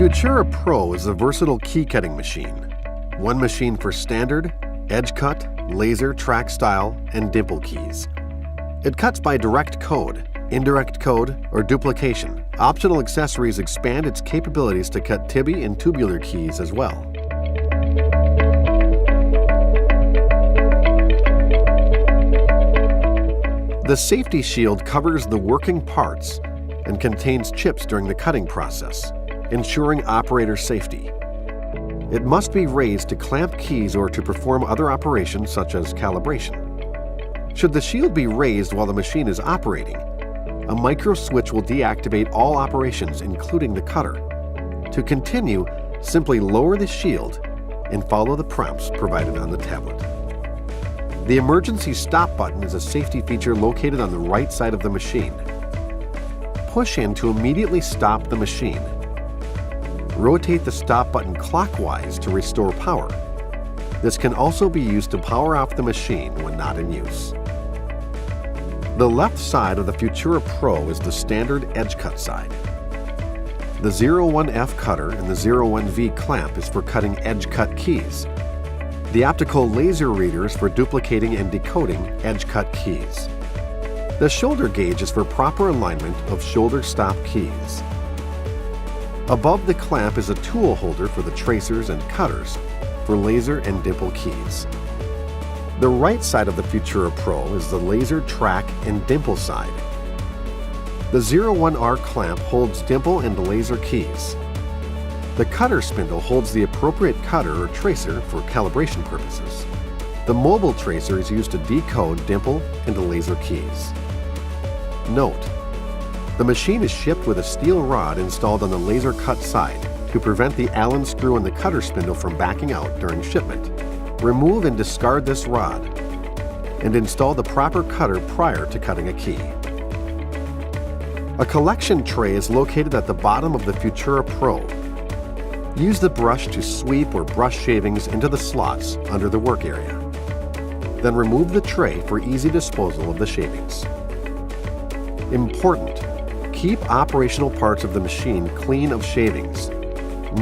Futura Pro is a versatile key cutting machine. One machine for standard, edge cut, laser, track style, and dimple keys. It cuts by direct code, indirect code, or duplication. Optional accessories expand its capabilities to cut tibi and tubular keys as well. The safety shield covers the working parts and contains chips during the cutting process, ensuring operator safety. It must be raised to clamp keys or to perform other operations such as calibration. Should the shield be raised while the machine is operating, a micro switch will deactivate all operations, including the cutter. To continue, simply lower the shield and follow the prompts provided on the tablet. The emergency stop button is a safety feature located on the right side of the machine. Push in to immediately stop the machine. Rotate the stop button clockwise to restore power. This can also be used to power off the machine when not in use. The left side of the Futura Pro is the standard edge cut side. The 01F cutter and the 01V clamp is for cutting edge cut keys. The optical laser reader is for duplicating and decoding edge cut keys. The shoulder gauge is for proper alignment of shoulder stop keys. Above the clamp is a tool holder for the tracers and cutters for laser and dimple keys. The right side of the Futura Pro is the laser, track, and dimple side. The 01R clamp holds dimple and laser keys. The cutter spindle holds the appropriate cutter or tracer for calibration purposes. The mobile tracer is used to decode dimple and laser keys. Note: the machine is shipped with a steel rod installed on the laser cut side to prevent the Allen screw and the cutter spindle from backing out during shipment. Remove and discard this rod and install the proper cutter prior to cutting a key. A collection tray is located at the bottom of the Futura Pro. Use the brush to sweep or brush shavings into the slots under the work area. Then remove the tray for easy disposal of the shavings. Important: keep operational parts of the machine clean of shavings.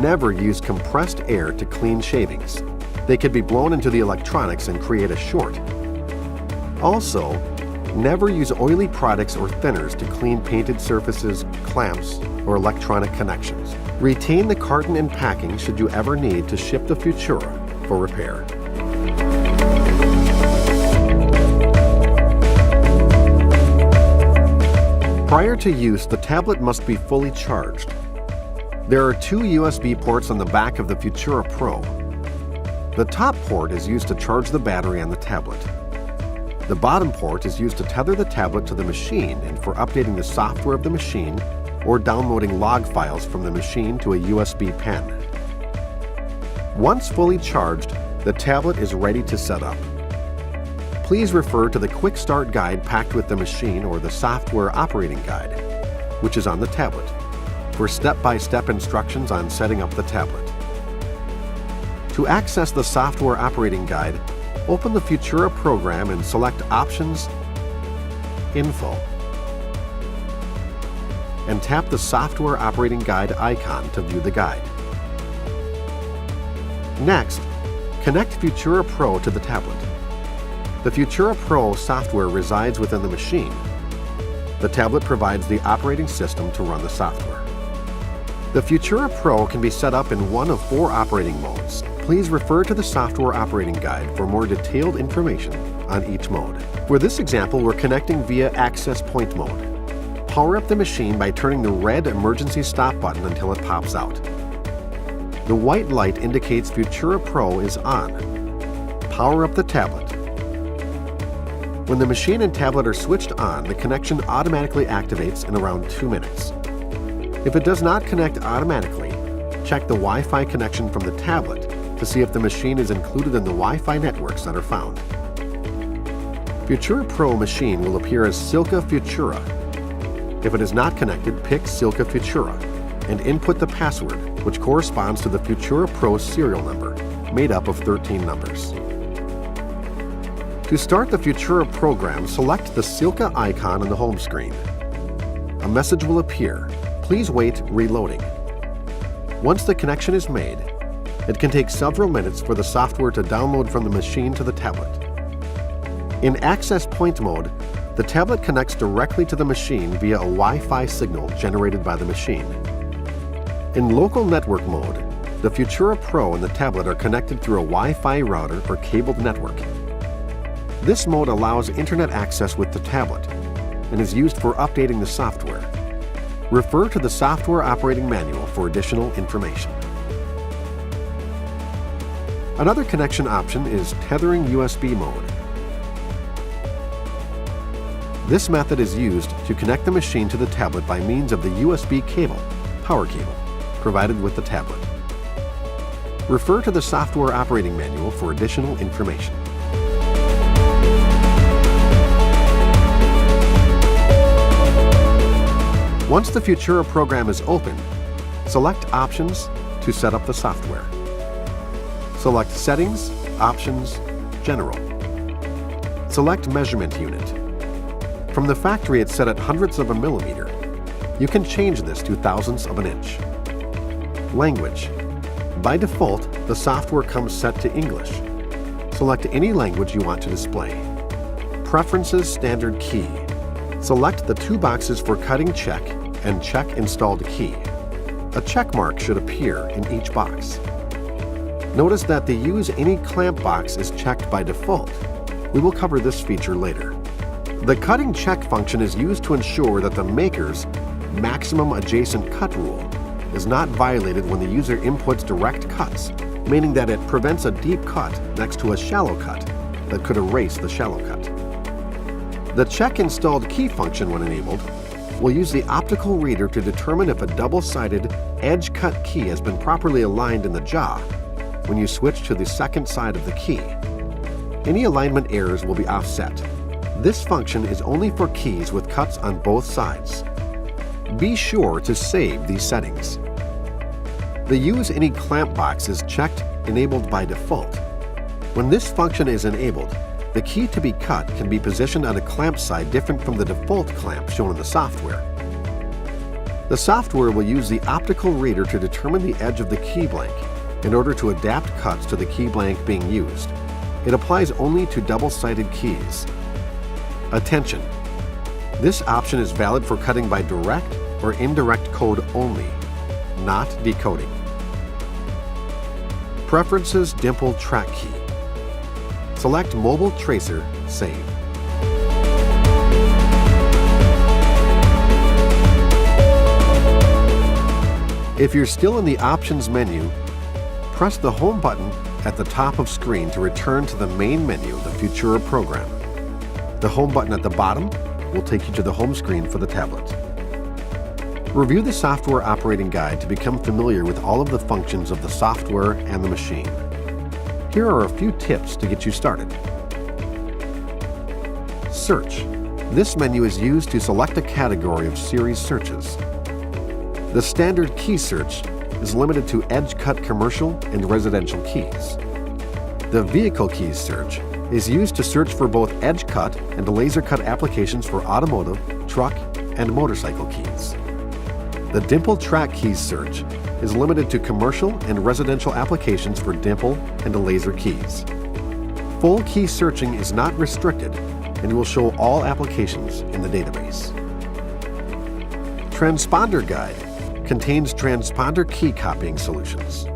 Never use compressed air to clean shavings. They could be blown into the electronics and create a short. Also, never use oily products or thinners to clean painted surfaces, clamps, or electronic connections. Retain the carton and packing should you ever need to ship the Futura for repair. Prior to use, the tablet must be fully charged. There are two USB ports on the back of the Futura Pro. The top port is used to charge the battery on the tablet. The bottom port is used to tether the tablet to the machine and for updating the software of the machine or downloading log files from the machine to a USB pen. Once fully charged, the tablet is ready to set up. Please refer to the Quick Start Guide packed with the machine or the Software Operating Guide, which is on the tablet, for step-by-step instructions on setting up the tablet. To access the Software Operating Guide, open the Futura program and select Options, Info, and tap the Software Operating Guide icon to view the guide. Next, connect Futura Pro to the tablet. The Futura Pro software resides within the machine. The tablet provides the operating system to run the software. The Futura Pro can be set up in one of 4 operating modes. Please refer to the Software Operating Guide for more detailed information on each mode. For this example, we're connecting via Access Point mode. Power up the machine by turning the red emergency stop button until it pops out. The white light indicates Futura Pro is on. Power up the tablet. When the machine and tablet are switched on, the connection automatically activates in around 2 minutes. If it does not connect automatically, check the Wi-Fi connection from the tablet to see if the machine is included in the Wi-Fi networks that are found. Futura Pro machine will appear as Silca Futura. If it is not connected, pick Silca Futura and input the password, which corresponds to the Futura Pro serial number, made up of 13 numbers. To start the Futura program, select the Silca icon on the home screen. A message will appear. Please wait reloading. Once the connection is made, it can take several minutes for the software to download from the machine to the tablet. In access point mode, the tablet connects directly to the machine via a Wi-Fi signal generated by the machine. In local network mode, the Futura Pro and the tablet are connected through a Wi-Fi router or cabled network. This mode allows internet access with the tablet and is used for updating the software. Refer to the software operating manual for additional information. Another connection option is tethering USB mode. This method is used to connect the machine to the tablet by means of the USB cable, power cable, provided with the tablet. Refer to the software operating manual for additional information. Once the Futura program is open, select Options to set up the software. Select Settings, Options, General. Select Measurement Unit. From the factory it's set at hundredths of a millimeter. You can change this to thousandths of an inch. Language. By default, the software comes set to English. Select any language you want to display. Preferences Standard Key. Select the two boxes for cutting check and check installed key. A check mark should appear in each box. Notice that the Use Any Clamp box is checked by default. We will cover this feature later. The cutting check function is used to ensure that the maker's maximum adjacent cut rule is not violated when the user inputs direct cuts, meaning that it prevents a deep cut next to a shallow cut that could erase the shallow cut. The Check Installed Key function, when enabled, will use the optical reader to determine if a double-sided edge cut key has been properly aligned in the jaw when you switch to the second side of the key. Any alignment errors will be offset. This function is only for keys with cuts on both sides. Be sure to save these settings. The Use Any Clamp box is checked enabled by default. When this function is enabled, the key to be cut can be positioned on a clamp side different from the default clamp shown in the software. The software will use the optical reader to determine the edge of the key blank in order to adapt cuts to the key blank being used. It applies only to double-sided keys. Attention! This option is valid for cutting by direct or indirect code only, not decoding. Preferences Dimple Track Key. Select Mobile Tracer, Save. If you're still in the Options menu, press the Home button at the top of screen to return to the main menu of the Futura program. The Home button at the bottom will take you to the home screen for the tablet. Review the software operating guide to become familiar with all of the functions of the software and the machine. Here are a few tips to get you started. Search. This menu is used to select a category of series searches. The standard key search is limited to edge cut commercial and residential keys. The vehicle keys search is used to search for both edge cut and laser cut applications for automotive, truck, and motorcycle keys. The Dimple Track Keys search is limited to commercial and residential applications for dimple and laser keys. Full key searching is not restricted and will show all applications in the database. Transponder Guide contains transponder key copying solutions.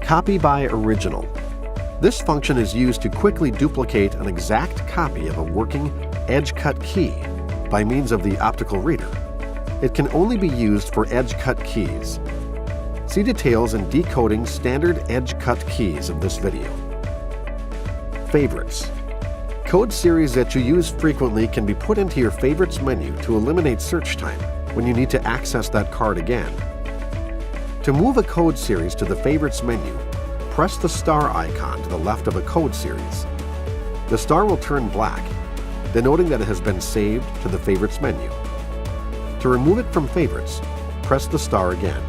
Copy by Original. This function is used to quickly duplicate an exact copy of a working edge cut key by means of the optical reader. It can only be used for edge cut keys. See details in decoding standard edge cut keys of this video. Favorites. Code series that you use frequently can be put into your Favorites menu to eliminate search time when you need to access that card again. To move a code series to the Favorites menu, press the star icon to the left of a code series. The star will turn black, denoting that it has been saved to the Favorites menu. To remove it from Favorites, press the star again.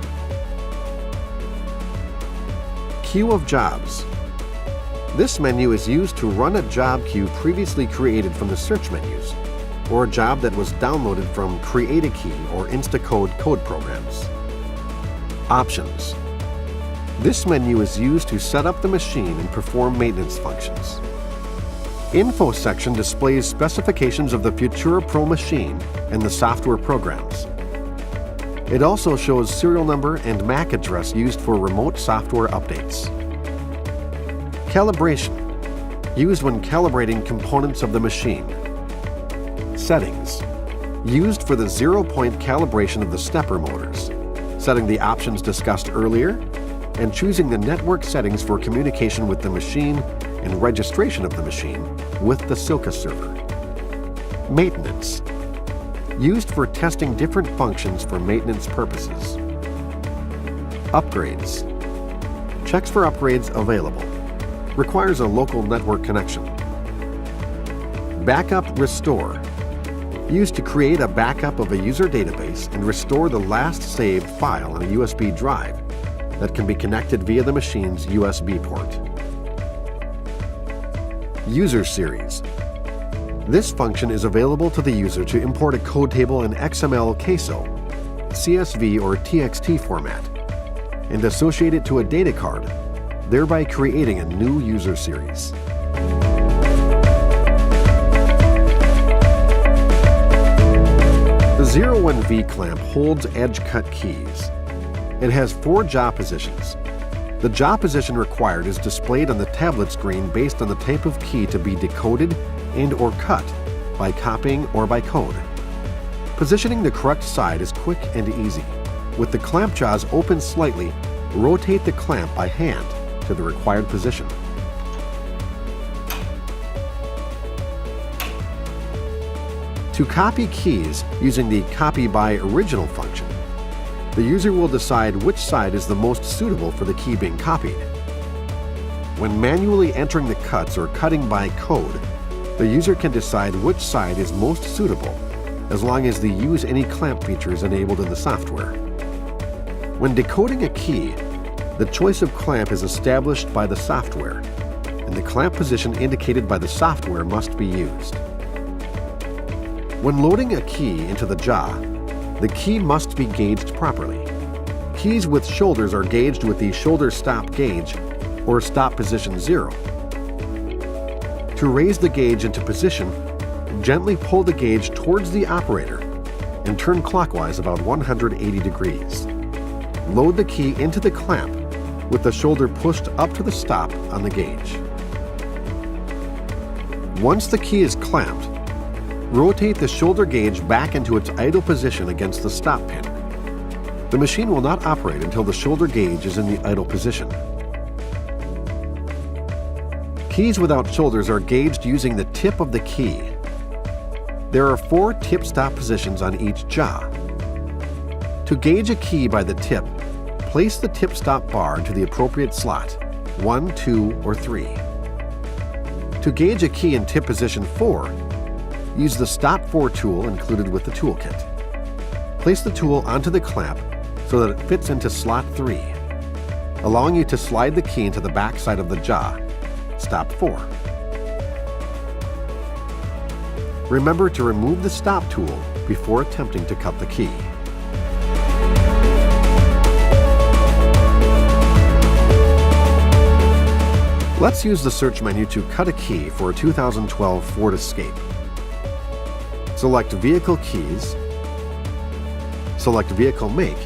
Queue of Jobs. This menu is used to run a job queue previously created from the search menus, or a job that was downloaded from Create a Key or Instacode code programs. Options. This menu is used to set up the machine and perform maintenance functions. Info section displays specifications of the FUTURA Pro machine and the software programs. It also shows serial number and MAC address used for remote software updates. Calibration, used when calibrating components of the machine. Settings, used for the zero-point calibration of the stepper motors, setting the options discussed earlier, and choosing the network settings for communication with the machine and registration of the machine with the Silca server. Maintenance, used for testing different functions for maintenance purposes. Upgrades, checks for upgrades available. Requires a local network connection. Backup Restore, used to create a backup of a user database and restore the last saved file on a USB drive that can be connected via the machine's USB port. User Series. This function is available to the user to import a code table in XML CASO, CSV or TXT format, and associate it to a data card, thereby creating a new user series. The 01V clamp holds edge-cut keys. It has 4 jaw positions. The jaw position required is displayed on the tablet screen based on the type of key to be decoded and/or cut by copying or by code. Positioning the correct side is quick and easy. With the clamp jaws open slightly, rotate the clamp by hand to the required position. To copy keys using the Copy by Original function, the user will decide which side is the most suitable for the key being copied. When manually entering the cuts or cutting by code, the user can decide which side is most suitable as long as the Use Any Clamp feature is enabled in the software. When decoding a key, the choice of clamp is established by the software, and the clamp position indicated by the software must be used. When loading a key into the jaw, the key must be gauged properly. Keys with shoulders are gauged with the shoulder stop gauge or stop position 0. To raise the gauge into position, gently pull the gauge towards the operator and turn clockwise about 180 degrees. Load the key into the clamp with the shoulder pushed up to the stop on the gauge. Once the key is clamped, rotate the shoulder gauge back into its idle position against the stop pin. The machine will not operate until the shoulder gauge is in the idle position. Keys without shoulders are gauged using the tip of the key. There are 4 tip-stop positions on each jaw. To gauge a key by the tip, place the tip-stop bar into the appropriate slot, 1, 2, or 3. To gauge a key in tip position 4, use the Stop 4 tool included with the toolkit. Place the tool onto the clamp so that it fits into slot 3, allowing you to slide the key into the back side of the jaw, Stop 4. Remember to remove the Stop tool before attempting to cut the key. Let's use the search menu to cut a key for a 2012 Ford Escape. Select Vehicle Keys, select Vehicle Make,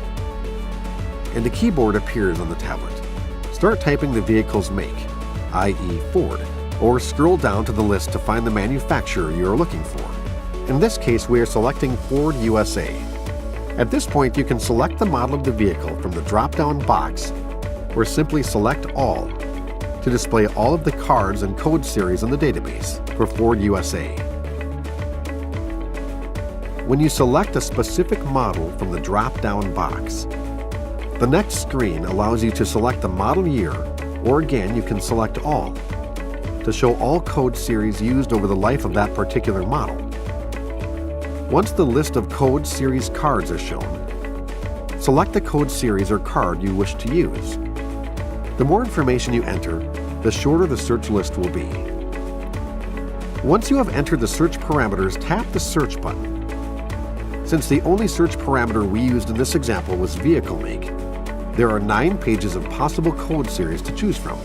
and a keyboard appears on the tablet. Start typing the vehicle's make, i.e. Ford, or scroll down to the list to find the manufacturer you are looking for. In this case, we are selecting Ford USA. At this point, you can select the model of the vehicle from the drop-down box, or simply select All to display all of the cards and code series in the database for Ford USA. When you select a specific model from the drop-down box, the next screen allows you to select the model year, or again, you can select All to show all code series used over the life of that particular model. Once the list of code series cards are shown, select the code series or card you wish to use. The more information you enter, the shorter the search list will be. Once you have entered the search parameters, tap the Search button. Since the only search parameter we used in this example was vehicle make, There are 9 pages of possible code series to choose from.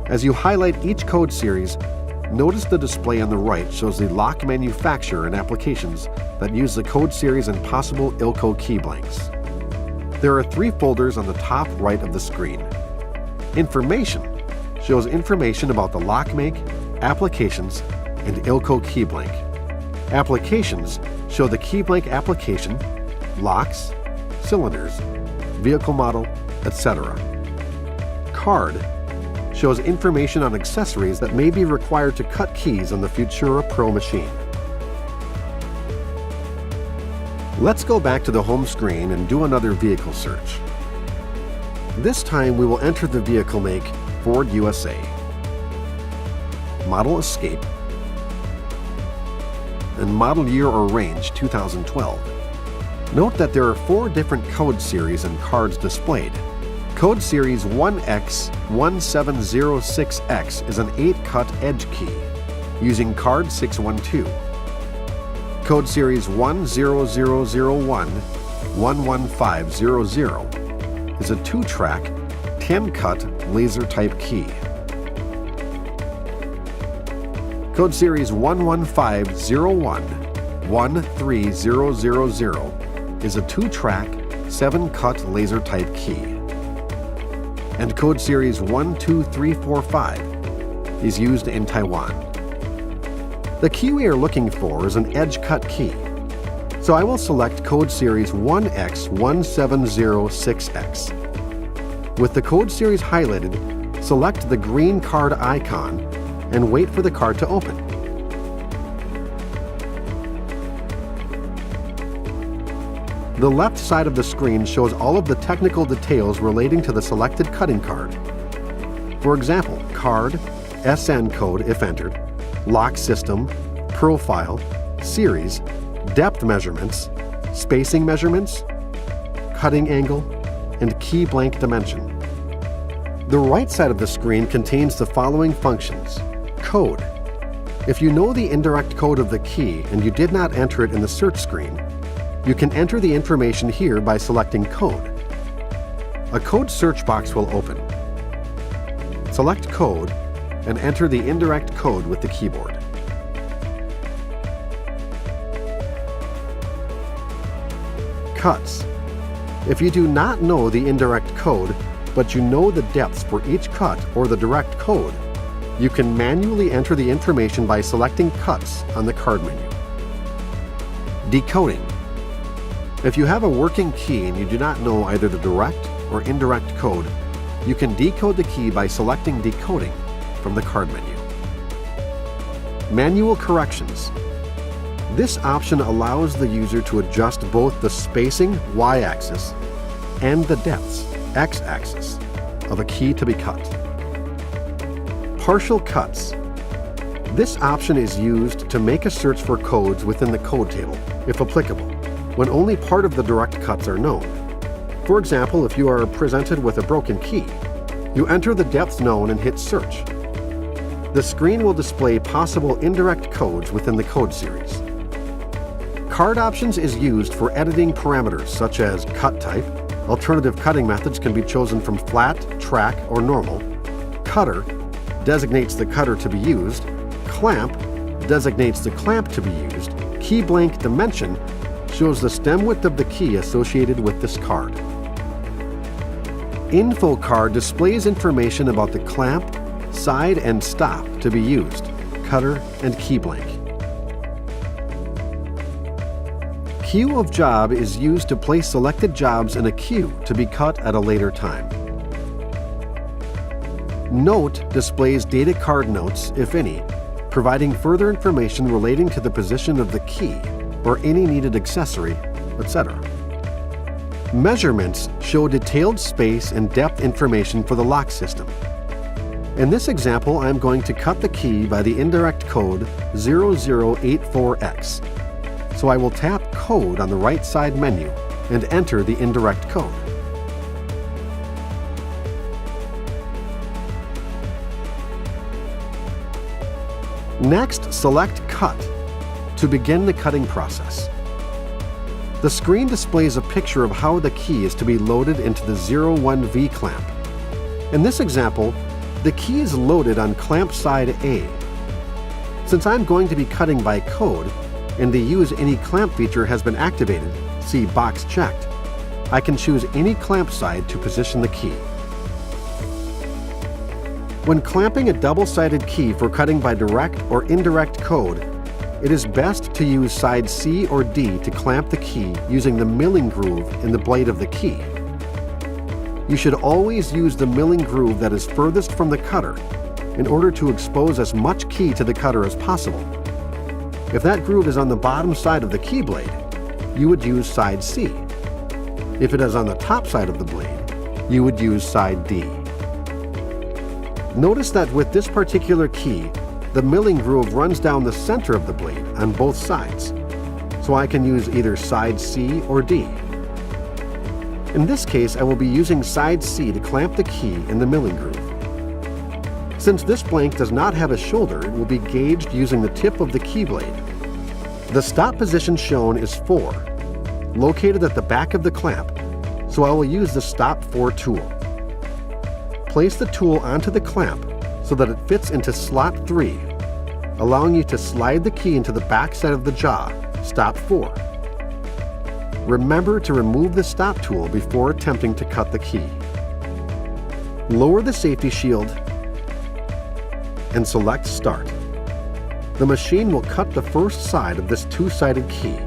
As you highlight each code series, notice the display on the right shows the lock manufacturer and applications that use the code series and possible ILCO key blanks. There are 3 folders on the top right of the screen. Information shows information about the lock make, applications, and ILCO key blank. Applications show the key blank application, locks, cylinders, vehicle model, etc. Card shows information on accessories that may be required to cut keys on the Futura Pro machine. Let's go back to the home screen and do another vehicle search. This time we will enter the vehicle make Ford USA, model Escape, and model year or range 2012. Note that there are 4 different code series and cards displayed. Code series 1X1706X is an 8-cut edge key using card 612. Code series 10001-11500 is a 2-track, 10-cut laser type key. Code series 11501-13000 is a 2-track, 7-cut laser type key. And code series 12345 is used in Taiwan. The key we are looking for is an edge cut key, so I will select code series 1X1706X. With the code series highlighted, select the green card icon and wait for the card to open. The left side of the screen shows all of the technical details relating to the selected cutting card. For example, card, SN code if entered, lock system, profile, series, depth measurements, spacing measurements, cutting angle, and key blank dimension. The right side of the screen contains the following functions. Code. If you know the indirect code of the key and you did not enter it in the search screen, you can enter the information here by selecting Code. A code search box will open. Select Code and enter the indirect code with the keyboard. Cuts. If you do not know the indirect code, but you know the depths for each cut or the direct code, you can manually enter the information by selecting Cuts on the card menu. Decoding. If you have a working key and you do not know either the direct or indirect code, you can decode the key by selecting Decoding from the card menu. Manual corrections. This option allows the user to adjust both the spacing y-axis and the depths x-axis of a key to be cut. Partial cuts. This option is used to make a search for codes within the code table, if applicable, when only part of the direct cuts are known. For example, if you are presented with a broken key, you enter the depth known and hit Search. The screen will display possible indirect codes within the code series. Card Options is used for editing parameters such as cut type. Alternative cutting methods can be chosen from flat, track, or normal. Cutter designates the cutter to be used. Clamp designates the clamp to be used. Key blank dimension shows the stem width of the key associated with this card. Info card displays information about the clamp, side, and stop to be used, cutter, and key blank. Queue of job is used to place selected jobs in a queue to be cut at a later time. Note displays data card notes, if any, providing further information relating to the position of the key or any needed accessory, etc. Measurements show detailed space and depth information for the lock system. In this example, I'm going to cut the key by the indirect code 0084X. So I will tap Code on the right side menu and enter the indirect code. Next, select Cut to begin the cutting process. The screen displays a picture of how the key is to be loaded into the 01V clamp. In this example, the key is loaded on clamp side A. Since I'm going to be cutting by code, and the Use Any Clamp feature has been activated, see box checked, I can choose any clamp side to position the key. When clamping a double-sided key for cutting by direct or indirect code, it is best to use side C or D to clamp the key using the milling groove in the blade of the key. You should always use the milling groove that is furthest from the cutter in order to expose as much key to the cutter as possible. If that groove is on the bottom side of the key blade, you would use side C. If it is on the top side of the blade, you would use side D. Notice that with this particular key, the milling groove runs down the center of the blade on both sides, so I can use either side C or D. In this case, I will be using side C to clamp the key in the milling groove. Since this blank does not have a shoulder, it will be gauged using the tip of the key blade. The stop position shown is 4, located at the back of the clamp, so I will use the Stop 4 tool. Place the tool onto the clamp so that it fits into slot 3, allowing you to slide the key into the back side of the jaw, Stop 4. Remember to remove the stop tool before attempting to cut the key. Lower the safety shield and select Start. The machine will cut the first side of this two-sided key.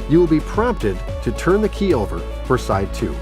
You will be prompted to turn the key over for side 2.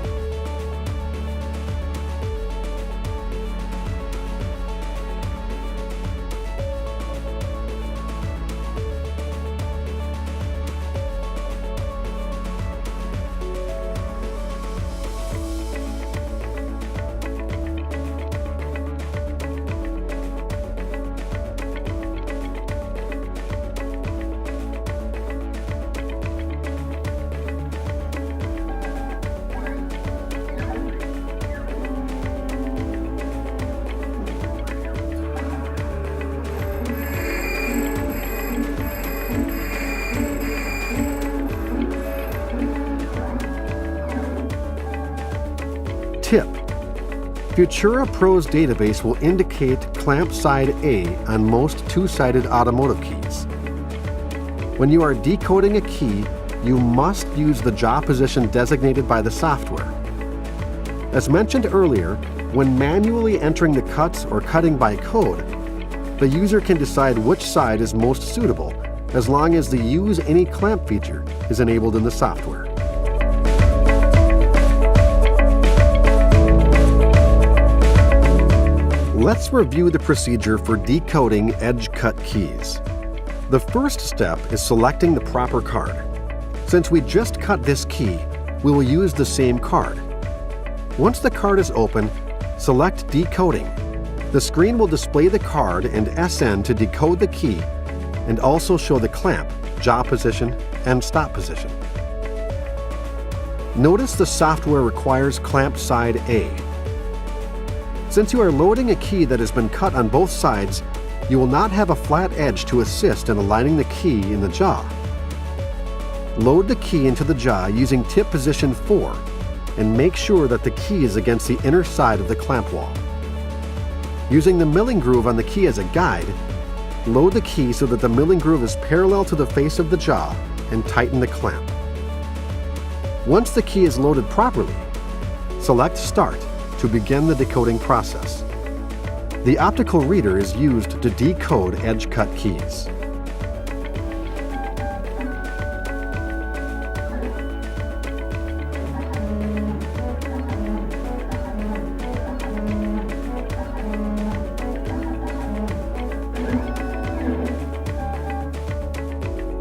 Tip: Futura Pro's database will indicate clamp side A on most two-sided automotive keys. When you are decoding a key, you must use the jaw position designated by the software. As mentioned earlier, when manually entering the cuts or cutting by code, the user can decide which side is most suitable as long as the Use Any Clamp feature is enabled in the software. Let's review the procedure for decoding edge cut keys. The first step is selecting the proper card. Since we just cut this key, we will use the same card. Once the card is open, select Decoding. The screen will display the card and SN to decode the key and also show the clamp, jaw position, and stop position. Notice the software requires clamp side A. Since you are loading a key that has been cut on both sides, you will not have a flat edge to assist in aligning the key in the jaw. Load the key into the jaw using tip position 4 and make sure that the key is against the inner side of the clamp wall. Using the milling groove on the key as a guide, load the key so that the milling groove is parallel to the face of the jaw and tighten the clamp. Once the key is loaded properly, select Start to begin the decoding process. The optical reader is used to decode edge cut keys.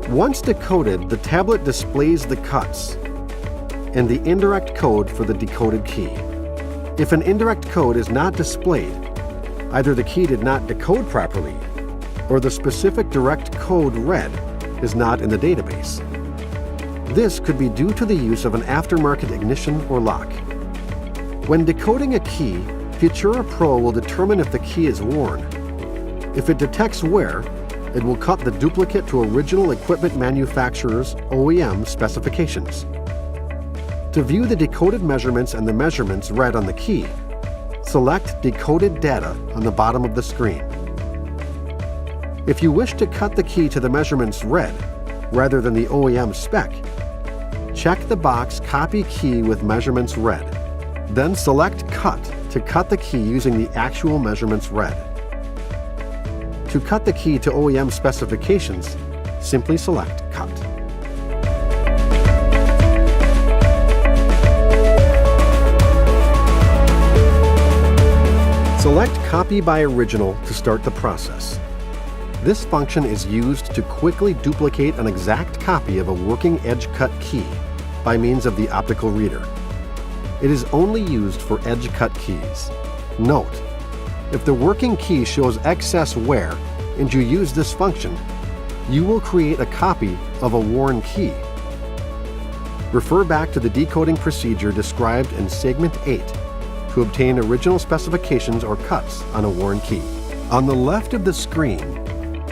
Once decoded, the tablet displays the cuts and the indirect code for the decoded key. If an indirect code is not displayed, either the key did not decode properly or the specific direct code read is not in the database. This could be due to the use of an aftermarket ignition or lock. When decoding a key, Futura Pro will determine if the key is worn. If it detects wear, it will cut the duplicate to original equipment manufacturer's OEM specifications. To view the decoded measurements and the measurements read on the key, select Decoded Data on the bottom of the screen. If you wish to cut the key to the measurements read, rather than the OEM spec, check the box Copy Key with Measurements Read. Then select Cut to cut the key using the actual measurements read. To cut the key to OEM specifications, simply select Cut. Select Copy by Original to start the process. This function is used to quickly duplicate an exact copy of a working edge-cut key by means of the optical reader. It is only used for edge-cut keys. Note, if the working key shows excess wear and you use this function, you will create a copy of a worn key. Refer back to the decoding procedure described in Segment 8 to obtain original specifications or cuts on a worn key. On the left of the screen,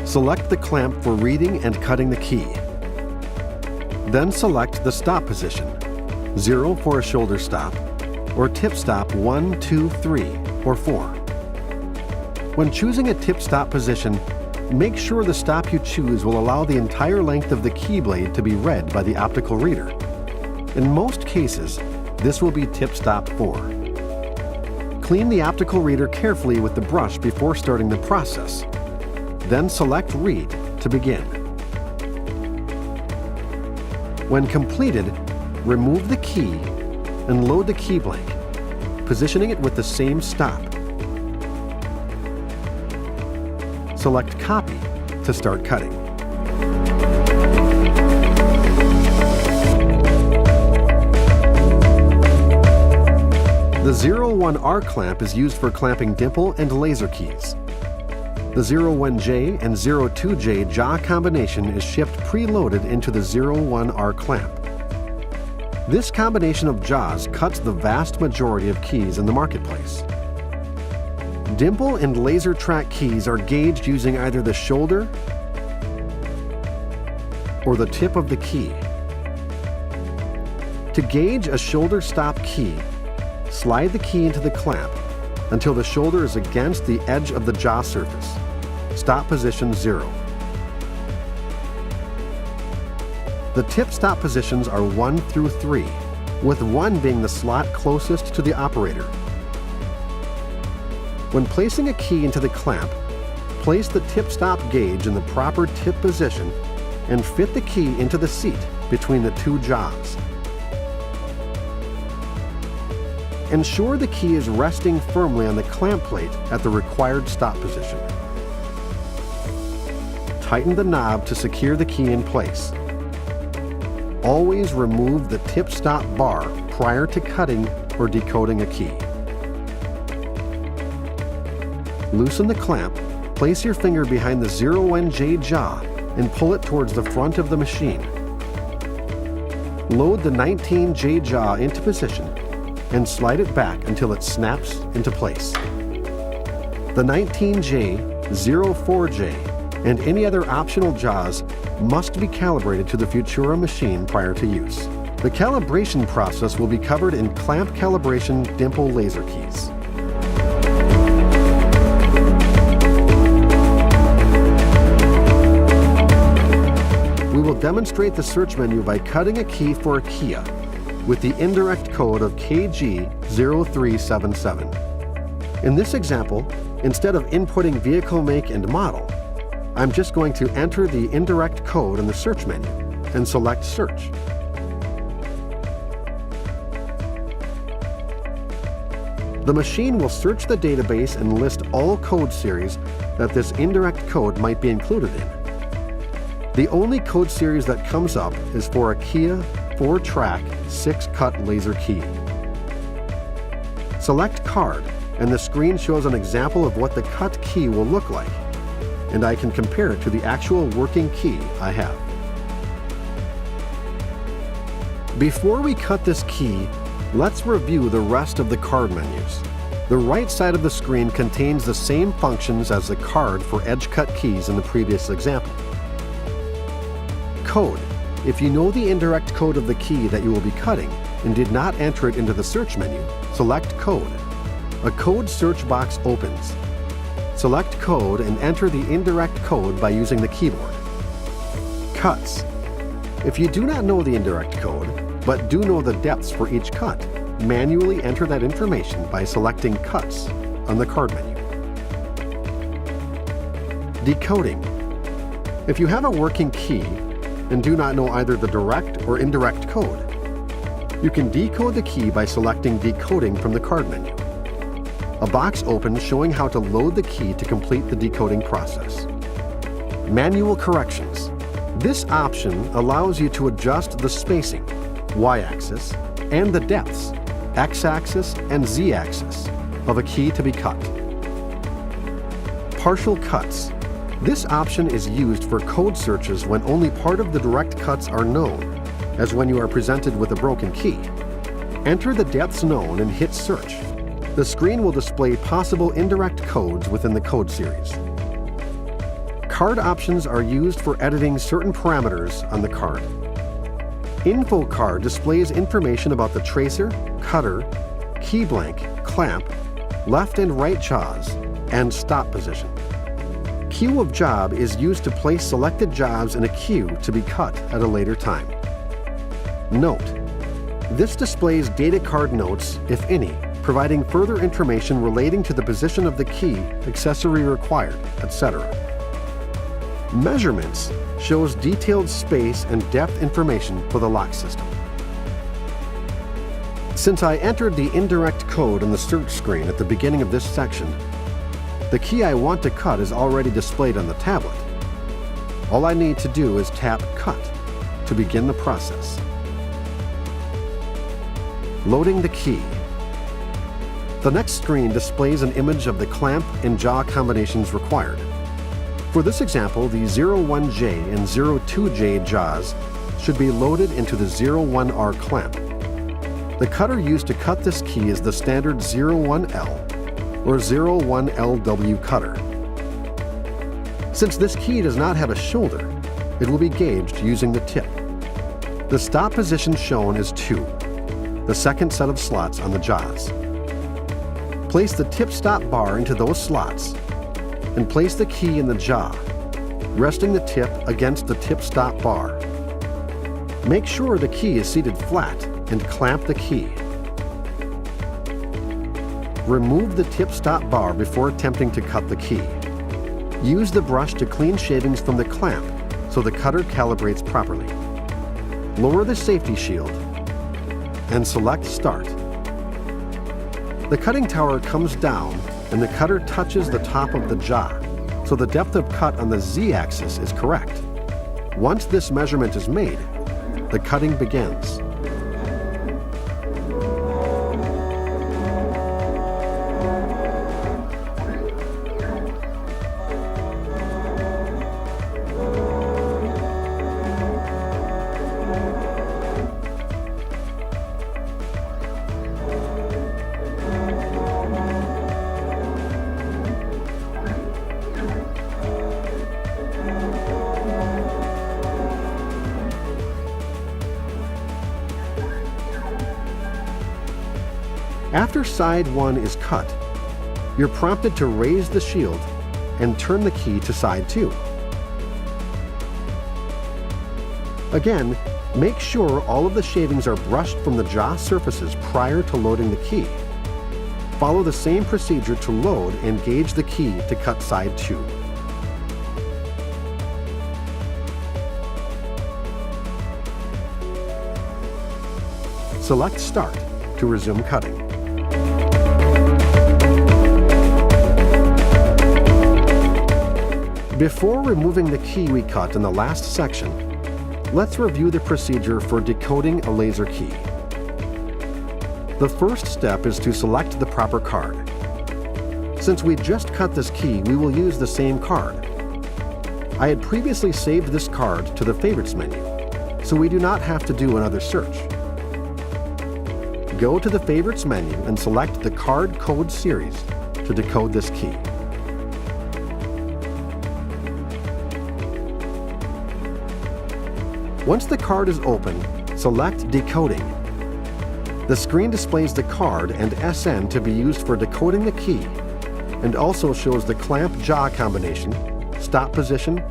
select the clamp for reading and cutting the key. Then select the stop position, 0 for a shoulder stop, or tip stop 1, 2, 3, or 4. When choosing a tip stop position, make sure the stop you choose will allow the entire length of the key blade to be read by the optical reader. In most cases, this will be tip stop 4. Clean the optical reader carefully with the brush before starting the process. Then select Read to begin. When completed, remove the key and load the key blank, positioning it with the same stop. Select Copy to start cutting. The 01R clamp is used for clamping dimple and laser keys. The 01J and 02J jaw combination is shipped preloaded into the 01R clamp. This combination of jaws cuts the vast majority of keys in the marketplace. Dimple and laser track keys are gauged using either the shoulder or the tip of the key. To gauge a shoulder stop key, slide the key into the clamp until the shoulder is against the edge of the jaw surface. Stop position 0. The tip stop positions are 1 through 3, with 1 being the slot closest to the operator. When placing a key into the clamp, place the tip stop gauge in the proper tip position and fit the key into the seat between the two jaws. Ensure the key is resting firmly on the clamp plate at the required stop position. Tighten the knob to secure the key in place. Always remove the tip stop bar prior to cutting or decoding a key. Loosen the clamp, place your finger behind the 01J jaw and pull it towards the front of the machine. Load the 19J jaw into position and slide it back until it snaps into place. The 19J, 04J, and any other optional jaws must be calibrated to the Futura machine prior to use. The calibration process will be covered in Clamp Calibration Dimple laser keys. We will demonstrate the search menu by cutting a key for a Kia with the indirect code of KG0377. In this example, instead of inputting vehicle make and model, I'm just going to enter the indirect code in the search menu and select Search. The machine will search the database and list all code series that this indirect code might be included in. The only code series that comes up is for a Kia 4-track 6-cut laser key. Select Card, and the screen shows an example of what the cut key will look like. and I can compare it to the actual working key I have. Before we cut this key, let's review the rest of the card menus. The right side of the screen contains the same functions as the card for edge-cut keys in the previous example. Code. If you know the indirect code of the key that you will be cutting and did not enter it into the search menu, select Code. A code search box opens. Select Code and enter the indirect code by using the keyboard. Cuts. If you do not know the indirect code, but do know the depths for each cut, manually enter that information by selecting Cuts on the card menu. Decoding. If you have a working key and do not know either the direct or indirect code, you can decode the key by selecting Decoding from the card menu. A box opens showing how to load the key to complete the decoding process. Manual corrections. This option allows you to adjust the spacing, y-axis, and the depths, x-axis and z-axis, of a key to be cut. Partial cuts. This option is used for code searches when only part of the direct cuts are known, as when you are presented with a broken key. Enter the depths known and hit Search. The screen will display possible indirect codes within the code series. Card options are used for editing certain parameters on the card. Info card displays information about the tracer, cutter, key blank, clamp, left and right jaws, and stop position. Queue of job is used to place selected jobs in a queue to be cut at a later time. Note. This displays data card notes, if any, providing further information relating to the position of the key, accessory required, etc. Measurements shows detailed space and depth information for the lock system. Since I entered the indirect code on the search screen at the beginning of this section, the key I want to cut is already displayed on the tablet. All I need to do is tap Cut to begin the process. Loading the key. The next screen displays an image of the clamp and jaw combinations required. For this example, the 01J and 02J jaws should be loaded into the 01R clamp. The cutter used to cut this key is the standard 01L or 01LW cutter. Since this key does not have a shoulder, it will be gauged using the tip. The stop position shown is 2, the second set of slots on the jaws. Place the tip stop bar into those slots and place the key in the jaw, resting the tip against the tip stop bar. Make sure the key is seated flat and clamp the key. Remove the tip stop bar before attempting to cut the key. Use the brush to clean shavings from the clamp so the cutter calibrates properly. Lower the safety shield and select Start. The cutting tower comes down and the cutter touches the top of the jaw, so the depth of cut on the Z-axis is correct. Once this measurement is made, the cutting begins. After side 1 is cut, you're prompted to raise the shield and turn the key to side 2. Again, make sure all of the shavings are brushed from the jaw surfaces prior to loading the key. Follow the same procedure to load and gauge the key to cut side 2. Select Start to resume cutting. Before removing the key we cut in the last section, let's review the procedure for decoding a laser key. The first step is to select the proper card. Since we just cut this key, we will use the same card. I had previously saved this card to the Favorites menu, so we do not have to do another search. Go to the Favorites menu and select the card code series to decode this key. Once the card is open, select Decoding. The screen displays the card and SN to be used for decoding the key, and also shows the clamp jaw combination, stop position,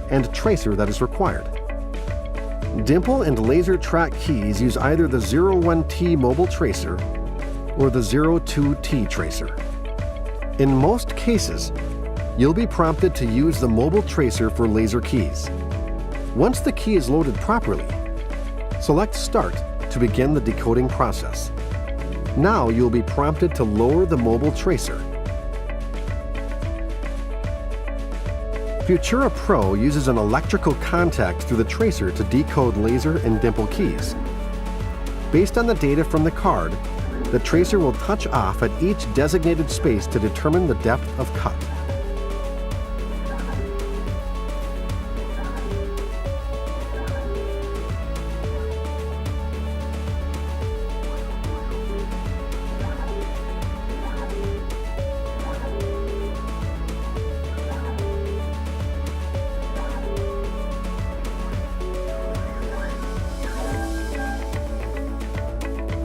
and tracer that is required. Dimple and laser track keys use either the 01T mobile tracer or the 02T tracer. In most cases, you'll be prompted to use the mobile tracer for laser keys. Once the key is loaded properly, select Start to begin the decoding process. Now you'll be prompted to lower the mobile tracer. FUTURA Pro uses an electrical contact through the tracer to decode laser and dimple keys. Based on the data from the card, the tracer will touch off at each designated space to determine the depth of cut.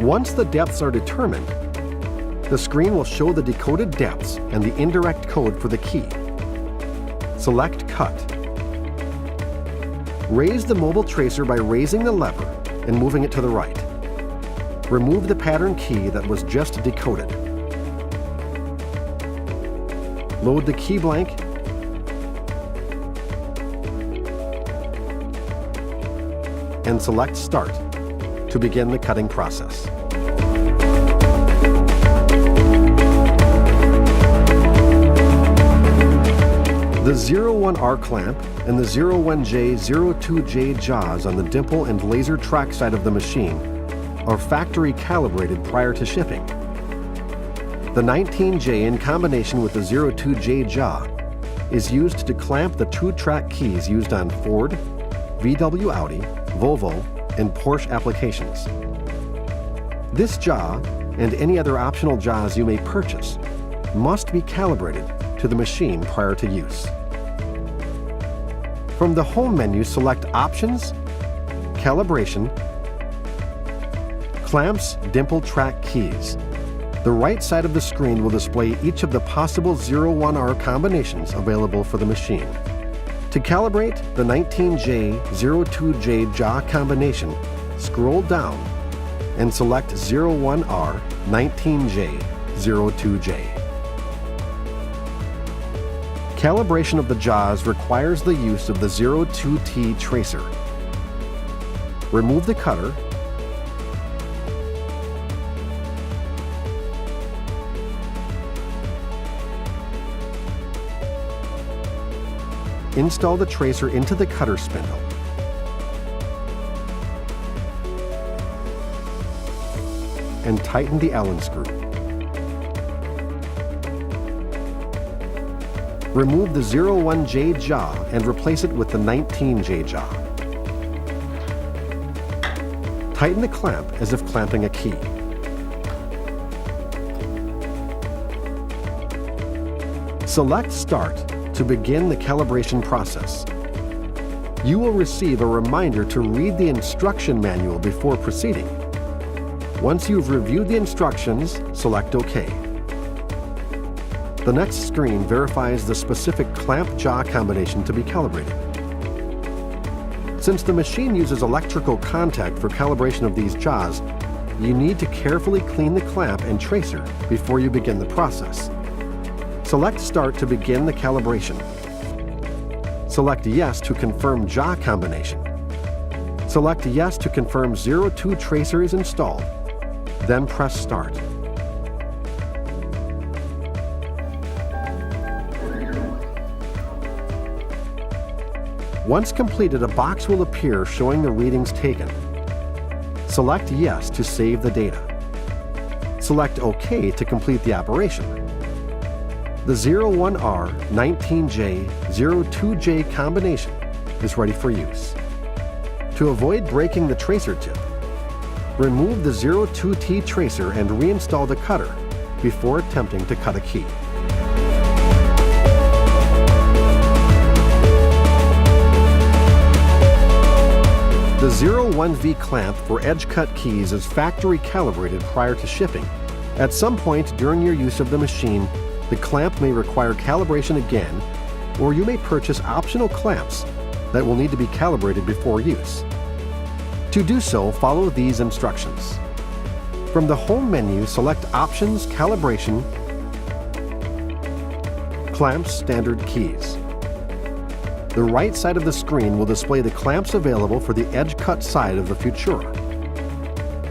Once the depths are determined, the screen will show the decoded depths and the indirect code for the key. Select Cut. Raise the mobile tracer by raising the lever and moving it to the right. Remove the pattern key that was just decoded. Load the key blank and select Start to begin the cutting process. The 01R clamp and the 01J, 02J jaws on the dimple and laser track side of the machine are factory calibrated prior to shipping. The 19J in combination with the 02J jaw is used to clamp the two track keys used on Ford, VW Audi, Volvo, and Porsche applications. This jaw, and any other optional jaws you may purchase, must be calibrated to the machine prior to use. From the Home menu, select Options, Calibration, Clamps, Dimple Track Keys. The right side of the screen will display each of the possible 01R combinations available for the machine. To calibrate the 19J, 02J jaw combination, scroll down and select 01R, 19J, 02J. Calibration of the jaws requires the use of the 02T tracer. Remove the cutter install the tracer into the cutter spindle. And tighten the Allen screw. Remove the 01J jaw and replace it with the 19J jaw. Tighten the clamp as if clamping a key. Select Start to begin the calibration process. You will receive a reminder to read the instruction manual before proceeding. Once you've reviewed the instructions, select OK. The next screen verifies the specific clamp jaw combination to be calibrated. Since the machine uses electrical contact for calibration of these jaws, you need to carefully clean the clamp and tracer before you begin the process. Select Start to begin the calibration. Select Yes to confirm jaw combination. Select Yes to confirm 02 tracer is installed, then press Start. Once completed, a box will appear showing the readings taken. Select Yes to save the data. Select OK to complete the operation. The 01R 19J 02J combination is ready for use. To avoid breaking the tracer tip, remove the 02T tracer and reinstall the cutter before attempting to cut a key. The 01V clamp for edge cut keys is factory calibrated prior to shipping. At some point during your use of the machine, the clamp may require calibration again, or you may purchase optional clamps that will need to be calibrated before use. To do so, follow these instructions. From the Home menu, select Options, Calibration, Clamps Standard Keys. The right side of the screen will display the clamps available for the edge cut side of the Futura.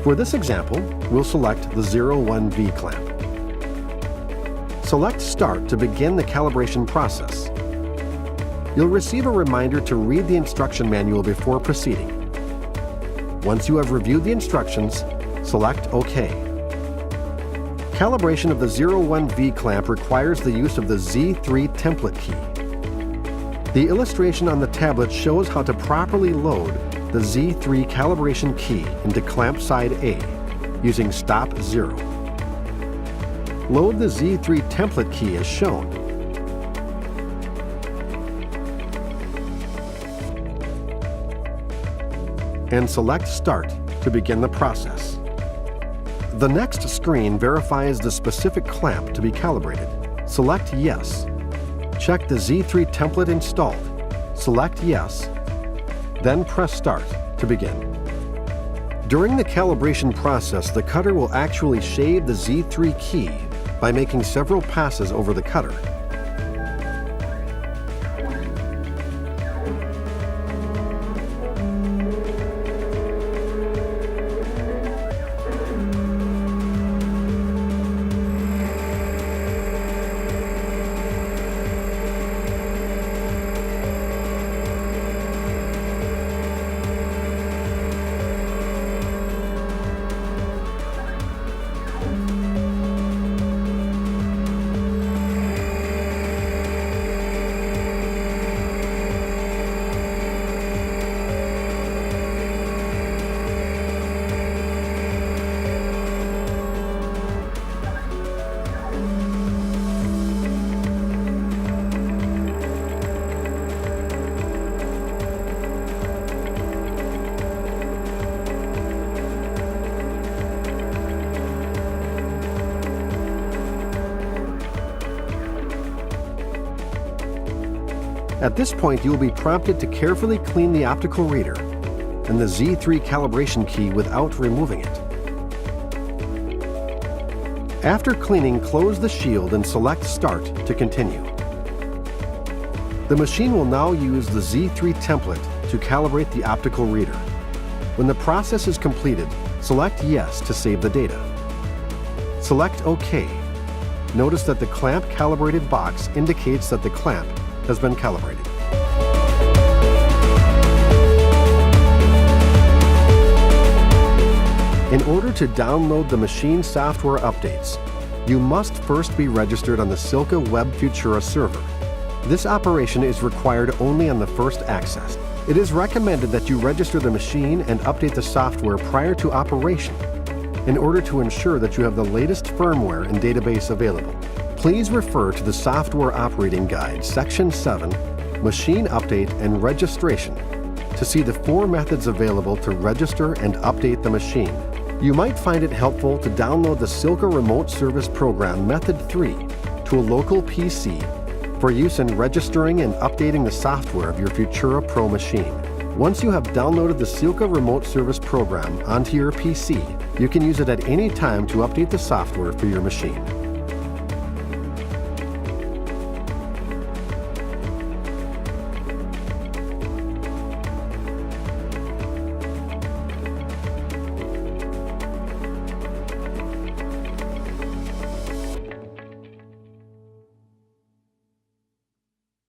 For this example, we'll select the 01V clamp. Select Start to begin the calibration process. You'll receive a reminder to read the instruction manual before proceeding. Once you have reviewed the instructions, select OK. Calibration of the 01V clamp requires the use of the Z3 template key. The illustration on the tablet shows how to properly load the Z3 calibration key into clamp side A using stop 0. Load the Z3 template key as shown. And select Start to begin the process. The next screen verifies the specific clamp to be calibrated. Select Yes. Check the Z3 template installed. Select Yes, then press Start to begin. During the calibration process, the cutter will actually shave the Z3 key by making several passes over the cutter. At this point, you will be prompted to carefully clean the optical reader and the Z3 calibration key without removing it. After cleaning, close the shield and select Start to continue. The machine will now use the Z3 template to calibrate the optical reader. When the process is completed, select Yes to save the data. Select OK. Notice that the clamp calibrated box indicates that the clamp has been calibrated. In order to download the machine software updates, you must first be registered on the Silca Web Futura server. This operation is required only on the first access. It is recommended that you register the machine and update the software prior to operation in order to ensure that you have the latest firmware and database available. Please refer to the Software Operating Guide, Section 7, Machine Update and Registration, to see the 4 methods available to register and update the machine. You might find it helpful to download the Silca Remote Service Program Method 3 to a local PC for use in registering and updating the software of your Futura Pro machine. Once you have downloaded the Silca Remote Service Program onto your PC, you can use it at any time to update the software for your machine.